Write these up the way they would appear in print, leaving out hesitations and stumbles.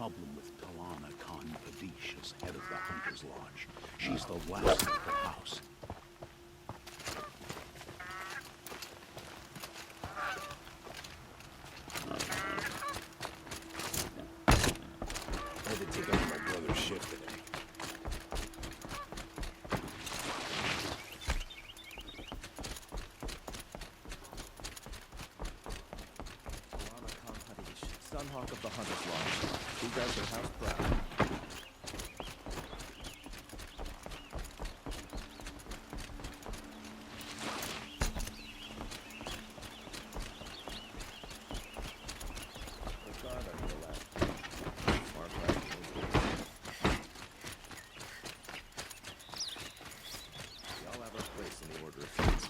problem with Talana Khan Padish as head of the Hunter's Lodge. She's the last of her house. I had to take over my brother's shift today. Sunhawk of the Hunter's Lodge. Who does their house proud? The guard on your left. Mark right. We all have our place in the order of things.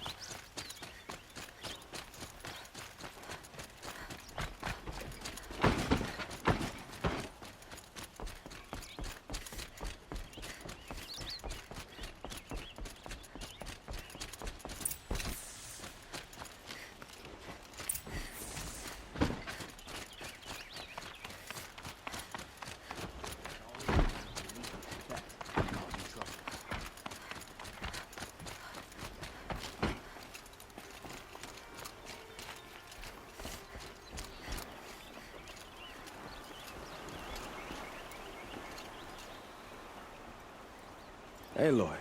Aloy,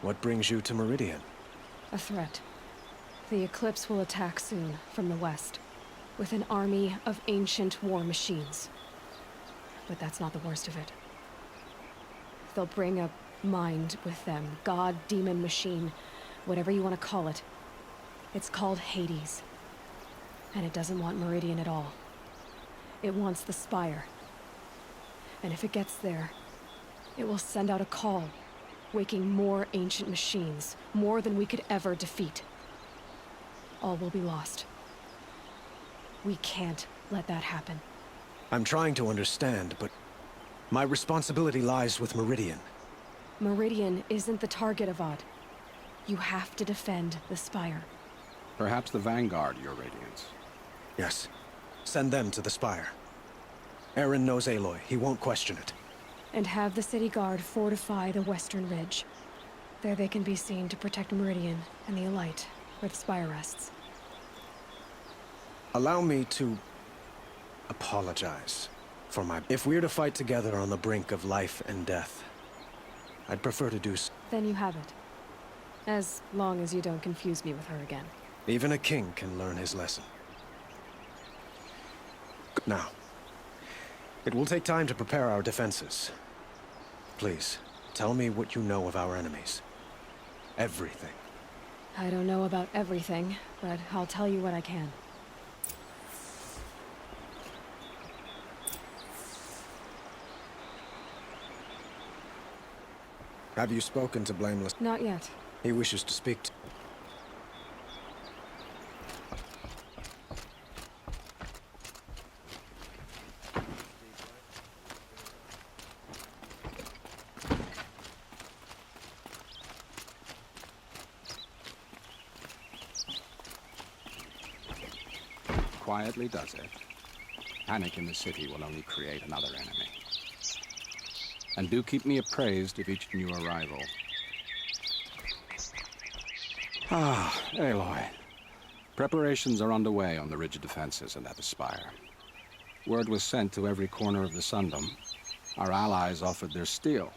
what brings you to Meridian? A threat. The Eclipse will attack soon, from the west, with an army of ancient war machines. But that's not the worst of it. They'll bring a mind with them, god, demon, machine, whatever you want to call it. It's called Hades. And it doesn't want Meridian at all. It wants the Spire. And if it gets there, it will send out a call, waking more ancient machines, more than we could ever defeat. All will be lost. We can't let that happen. I'm trying to understand, but my responsibility lies with Meridian. Meridian isn't the target, Avad. You have to defend the Spire. Perhaps the Vanguard, Your Radiance. Yes. Send them to the Spire. Eren knows Aloy. He won't question it. And have the city guard fortify the western ridge. There they can be seen to protect Meridian and the Elite, where the Spire rests. Allow me to apologize for my... If we're to fight together on the brink of life and death, I'd prefer to do so. Then you have it. As long as you don't confuse me with her again. Even a king can learn his lesson. Now, it will take time to prepare our defenses. Please, tell me what you know of our enemies. Everything. I don't know about everything, but I'll tell you what I can. Have you spoken to Blameless? Not yet. He wishes to speak to... Quietly does it. Panic in the city will only create another enemy. And do keep me appraised of each new arrival. Ah, Aloy. Preparations are underway on the ridge defenses and at the Spire. Word was sent to every corner of the Sundom. Our allies offered their steel.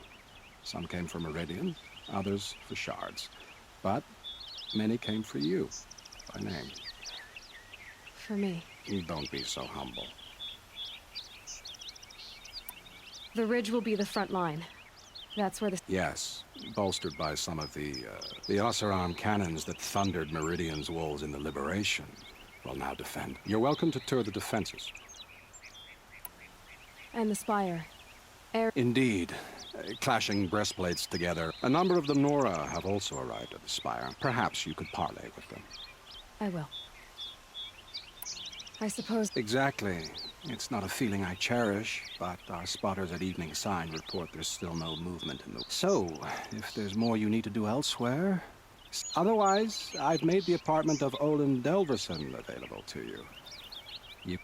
Some came for Meridian, others for shards. But many came for you, by name. For me. Don't be so humble. The ridge will be the front line. That's where the... Yes, bolstered by some of the Oseram cannons that thundered Meridian's walls in the Liberation, will now defend. You're welcome to tour the defenses. And the Spire. Indeed. Clashing breastplates together. A number of the Nora have also arrived at the Spire. Perhaps you could parley with them. I will. I suppose... Exactly. It's not a feeling I cherish, but our spotters at Evening Sign report there's still no movement in the... So, if there's more you need to do elsewhere... Otherwise, I've made the apartment of Olin Delverson available to you.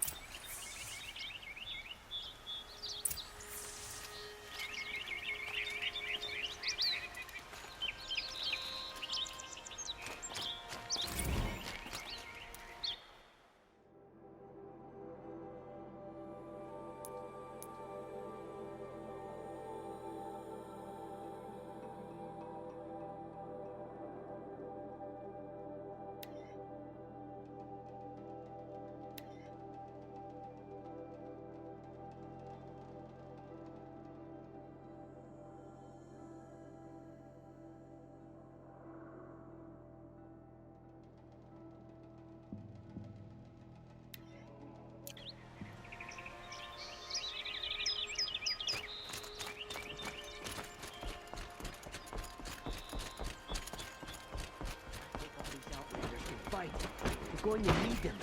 when you need them.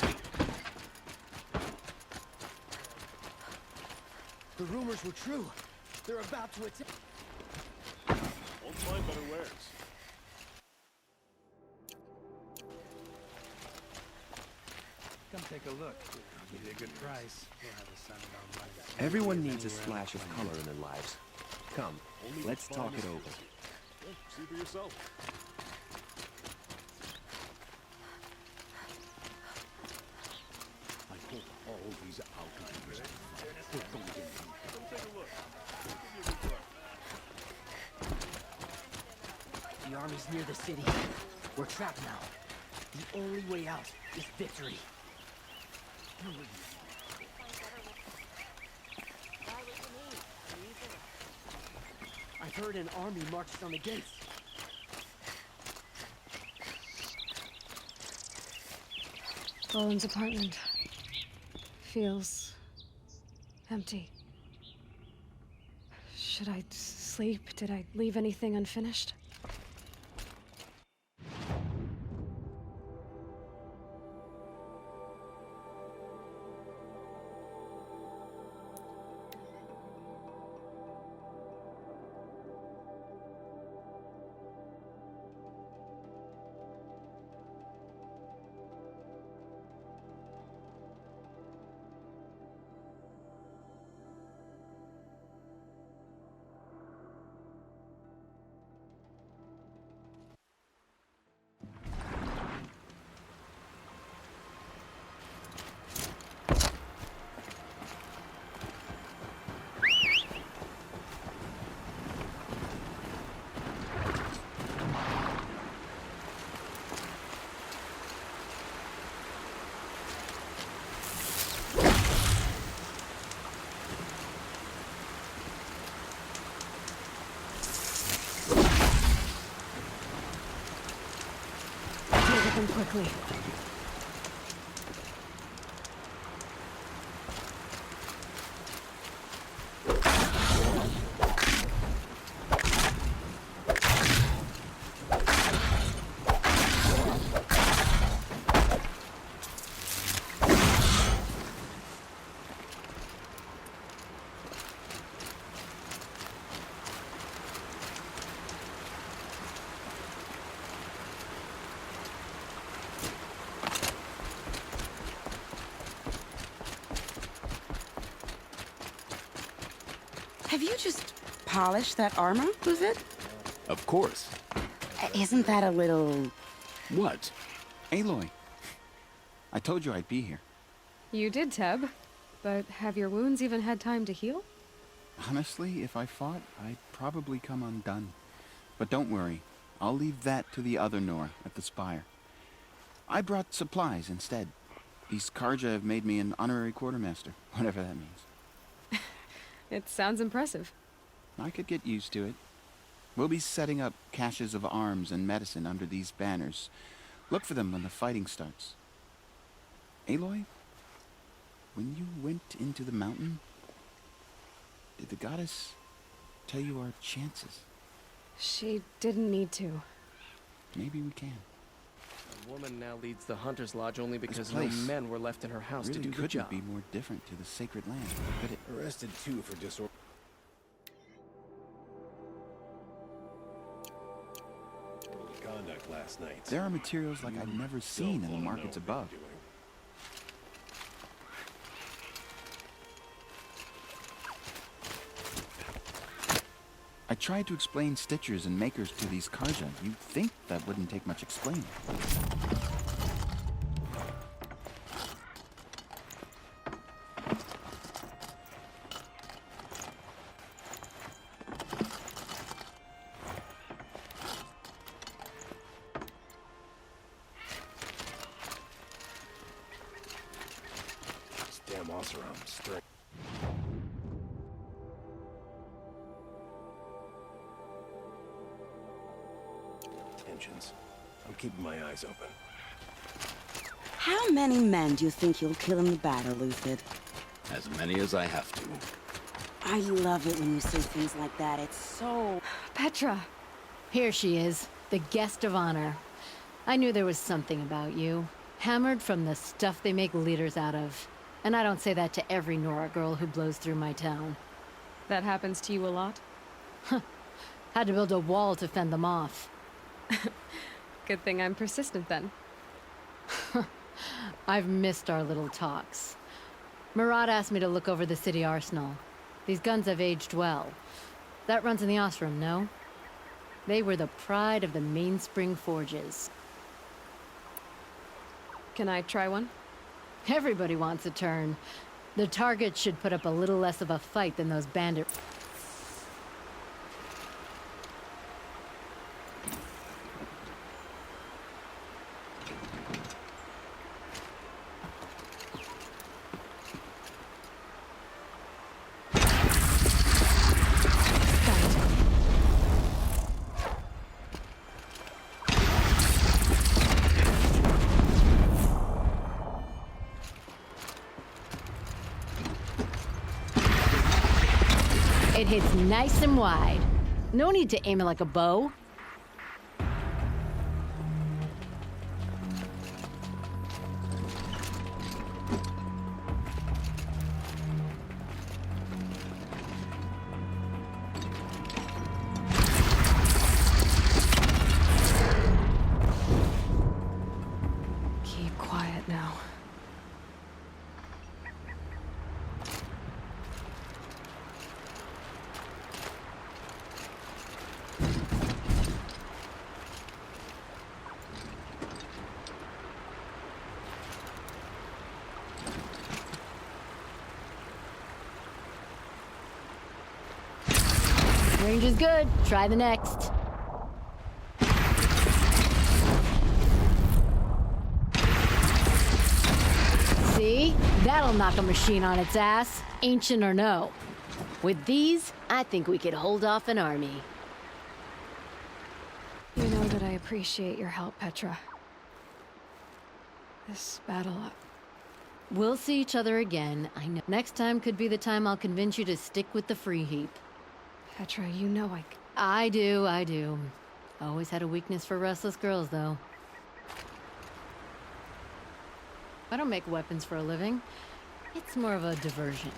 The rumors were true. They're about to attack. Won't find better wares. Come take a look. I'll give you a good price. Everyone needs a splash of color in their lives. Come, let's talk it over. Yeah, see for yourself. I hope all these outlanders we're going to get them. Come take a look. Give you a good price. The army's near the city. We're trapped now. The only way out is victory. I've heard an army marches on the gates. Bowen's apartment feels empty. Should I sleep? Did I leave anything unfinished? Deal with them quickly. Have you just polished that armor, Luthed? Of course. Isn't that a little... What? Aloy. I told you I'd be here. You did, Teb. But have your wounds even had time to heal? Honestly, if I fought, I'd probably come undone. But don't worry. I'll leave that to the other Nor at the Spire. I brought supplies instead. These Karja have made me an honorary quartermaster, whatever that means. It sounds impressive. I could get used to it. We'll be setting up caches of arms and medicine under these banners. Look for them when the fighting starts. Aloy, when you went into the mountain, did the goddess tell you our chances? She didn't need to. Maybe we can. A woman now leads the Hunter's Lodge only because no place men were left in her house Really to do the couldn't job. be more different to the sacred land, could it? Arrested too for disorder. Conduct last night. There are materials like I've never seen in the markets above. I tried to explain stitchers and makers to these Karja. You'd think that wouldn't take much explaining. This damn Oseram strength. Tensions. I'm keeping my eyes open. How many men do you think you'll kill in the battle, Luthed? As many as I have to. I love it when you say things like that. It's so... Petra! Here she is, the guest of honor. I knew there was something about you. Hammered from the stuff they make leaders out of. And I don't say that to every Nora girl who blows through my town. That happens to you a lot? Had to build a wall to fend them off. Good thing I'm persistent then. I've missed our little talks. Marat asked me to look over the city arsenal. These guns have aged well. That runs in the Osram, no? They were the pride of the Mainspring Forges. Can I try one? Everybody wants a turn. The target should put up a little less of a fight than those bandit... It hits nice and wide. No need to aim it like a bow. Keep quiet now. Range is good. Try the next. See? That'll knock a machine on its ass, ancient or no. With these, I think we could hold off an army. You know that I appreciate your help, Petra. This battle... We'll see each other again. I know. Next time could be the time I'll convince you to stick with the free heap. Petra, you know I do. Always had a weakness for restless girls, though. I don't make weapons for a living. It's more of a diversion.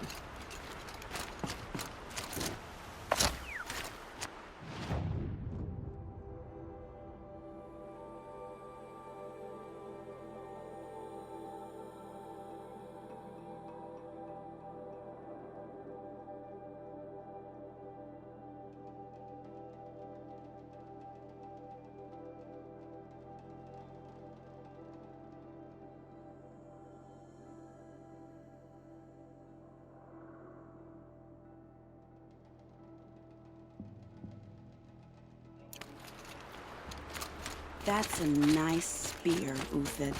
That's a nice spear, Uthid.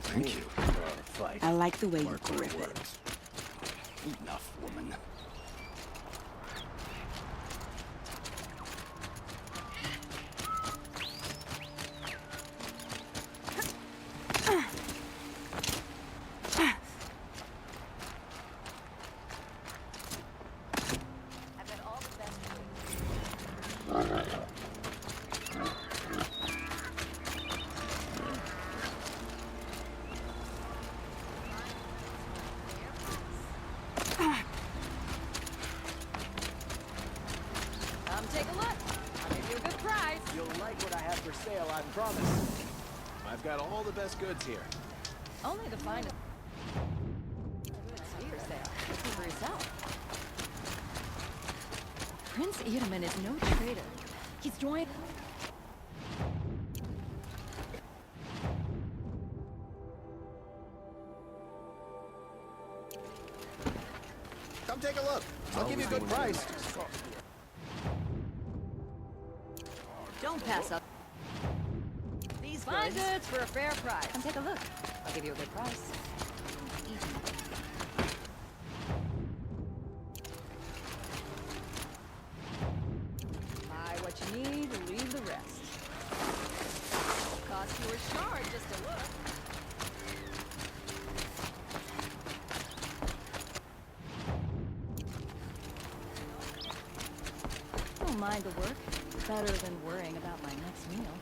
Thank you. Fight. I like the way you grip it. Enough, woman. Take a look. I'll give you a good price. You'll like what I have for sale, I promise. I've got all the best goods here. Only the finest. For sale. See for yourself. Prince Irman is no traitor. He's joined. Come take a look. I'll give you a good price. Don't pass up. These fine goods for a fair price. Come take a look. I'll give you a good price. Buy what you need, leave the rest. Cost you a shard just to look. Don't mind the work. Better than worrying about my next meal.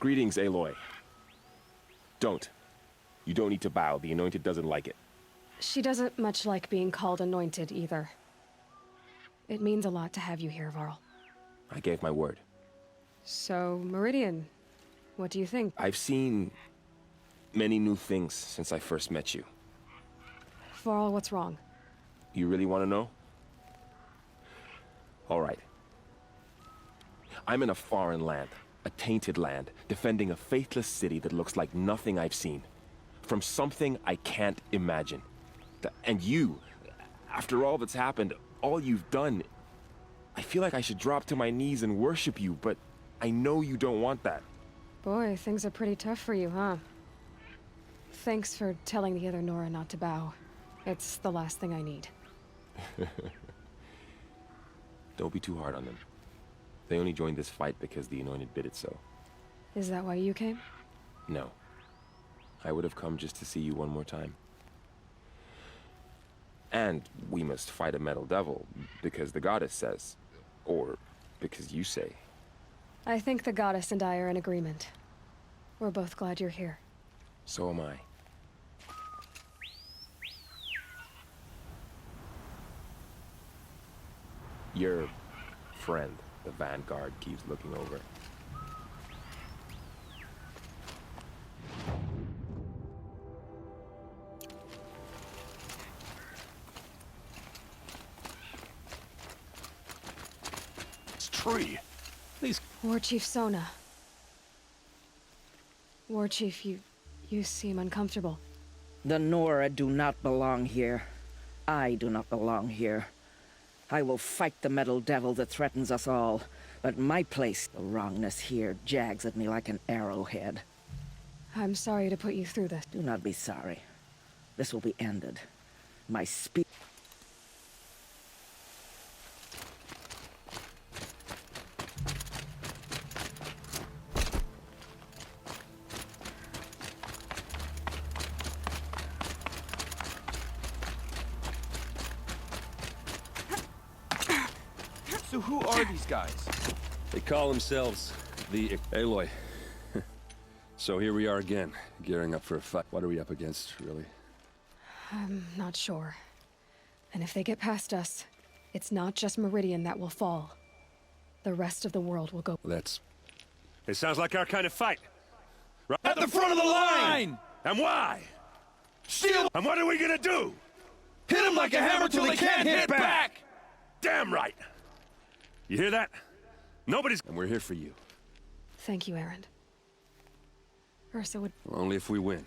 Greetings, Aloy. Don't. You don't need to bow. The Anointed doesn't like it. She doesn't much like being called anointed either. It means a lot to have you here, Varl. I gave my word. So, Meridian, what do you think? I've seen many new things since I first met you. Varl, what's wrong? You really want to know? All right. I'm in a foreign land, a tainted land, defending a faithless city that looks like nothing I've seen. From something I can't imagine. And you, after all that's happened, all you've done, I feel like I should drop to my knees and worship you, but I know you don't want that. Boy, things are pretty tough for you, huh? Thanks for telling the other Nora not to bow. It's the last thing I need. Don't be too hard on them. They only joined this fight because the Anointed bid it so. Is that why you came? No. I would have come just to see you one more time. And we must fight a metal devil, because the goddess says. Or because you say. I think the goddess and I are in agreement. We're both glad you're here. So am I. Your friend, the Vanguard, keeps looking over. Tree. These... War Chief Sona. War Chief, you seem uncomfortable. The Nora do not belong here. I do not belong here. I will fight the metal devil that threatens us all, but my place, the wrongness here, jags at me like an arrowhead. I'm sorry to put you through this. Do not be sorry. This will be ended. My speech... So who are these guys? They call themselves the Aloy. So here we are again, gearing up for a fight. What are we up against, really? I'm not sure. And if they get past us, it's not just Meridian that will fall. The rest of the world will go. Well, it sounds like our kind of fight. Right At the front of the line! And why? Steal! And what are we gonna do? Hit him like a hammer till he can't hit back! Damn right! You hear that? Nobody's... And we're here for you. Thank you, Erend. Ursa would... Well, only if we win.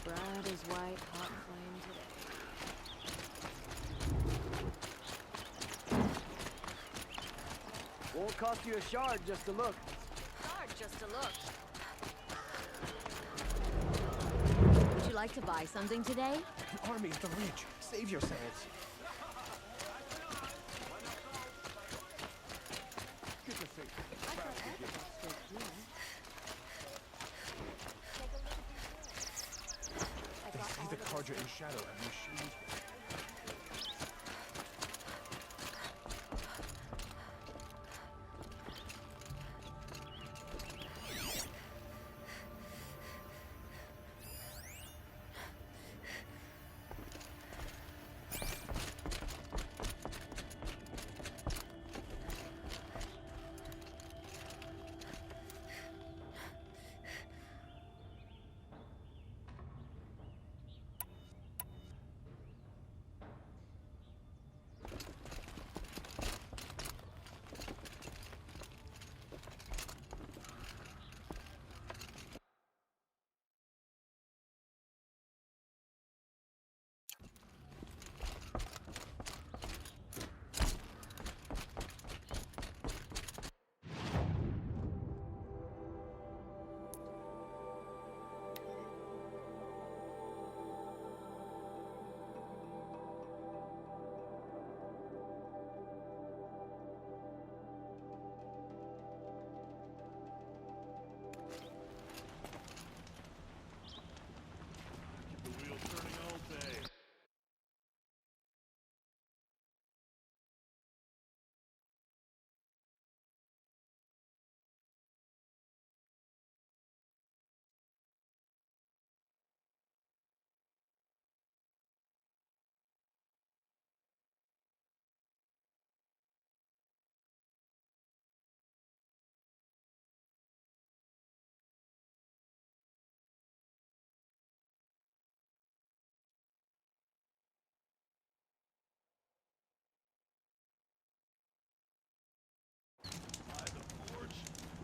Bright as white, hot flame today. Won't cost you a shard just to look. Hard just to look. like to buy something today? The army at the Reach. Save yourselves. They say the Carja and Shadow have machines.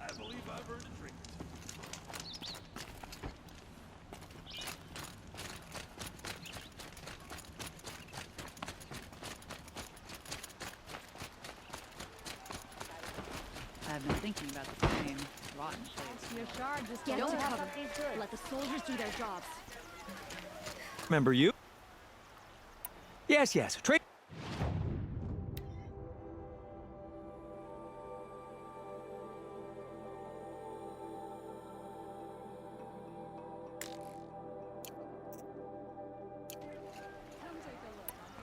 I believe I've earned a drink. I've been thinking about the same rotten place. Your shard just get to cover. Let the soldiers do their jobs. Remember you? Yes, yes.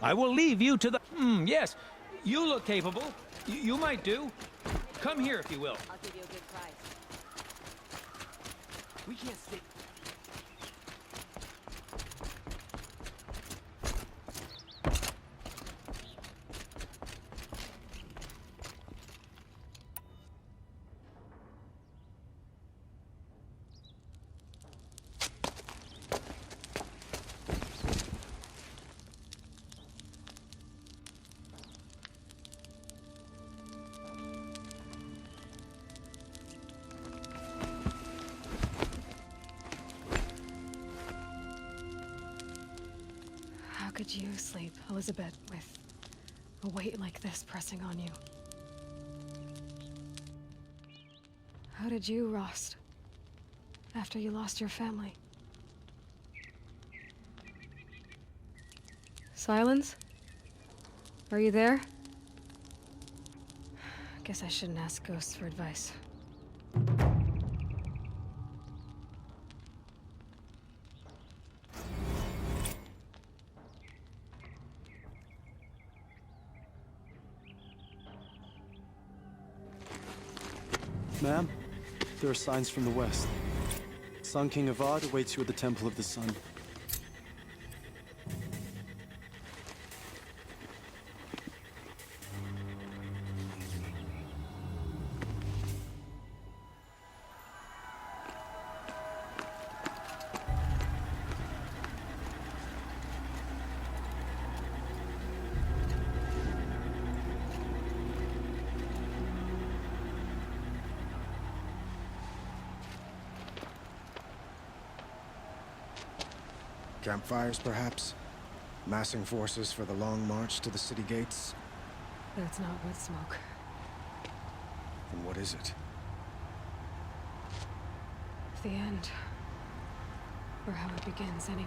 I will leave you to the... yes. You look capable. You might do. Come here, if you will. I'll give you a good price. We can't stay... How could you sleep, Elizabeth, with a weight like this pressing on you? How did you, Rost, after you lost your family? Silence? Are you there? Guess I shouldn't ask ghosts for advice. Ma'am, there are signs from the west. Sun King Avad awaits you at the Temple of the Sun. Campfires, perhaps? Massing forces for the long march to the city gates? That's not wood smoke. Then what is it? The end. Or how it begins, anyway.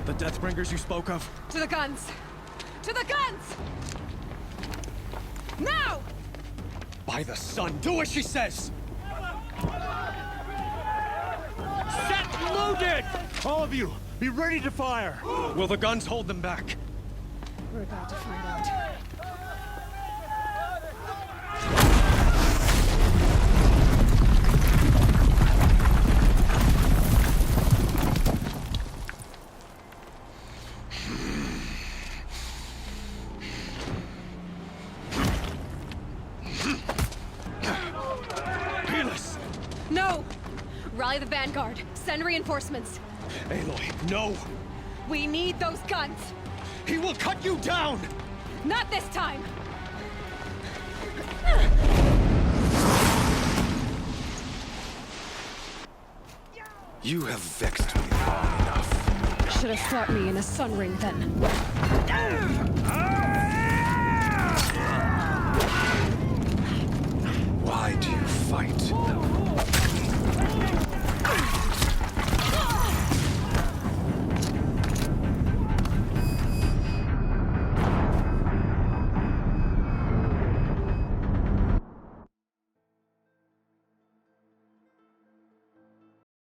The Deathbringers you spoke of? To the guns! To the guns! Now! By the sun, do as she says! Set loaded! All of you, be ready to fire! Will the guns hold them back? We're about to find out. No! Rally the Vanguard. Send reinforcements. Aloy, no! We need those guns! He will cut you down! Not this time! You have vexed me long enough. Should have fought me in a sun ring then. Why do you fight?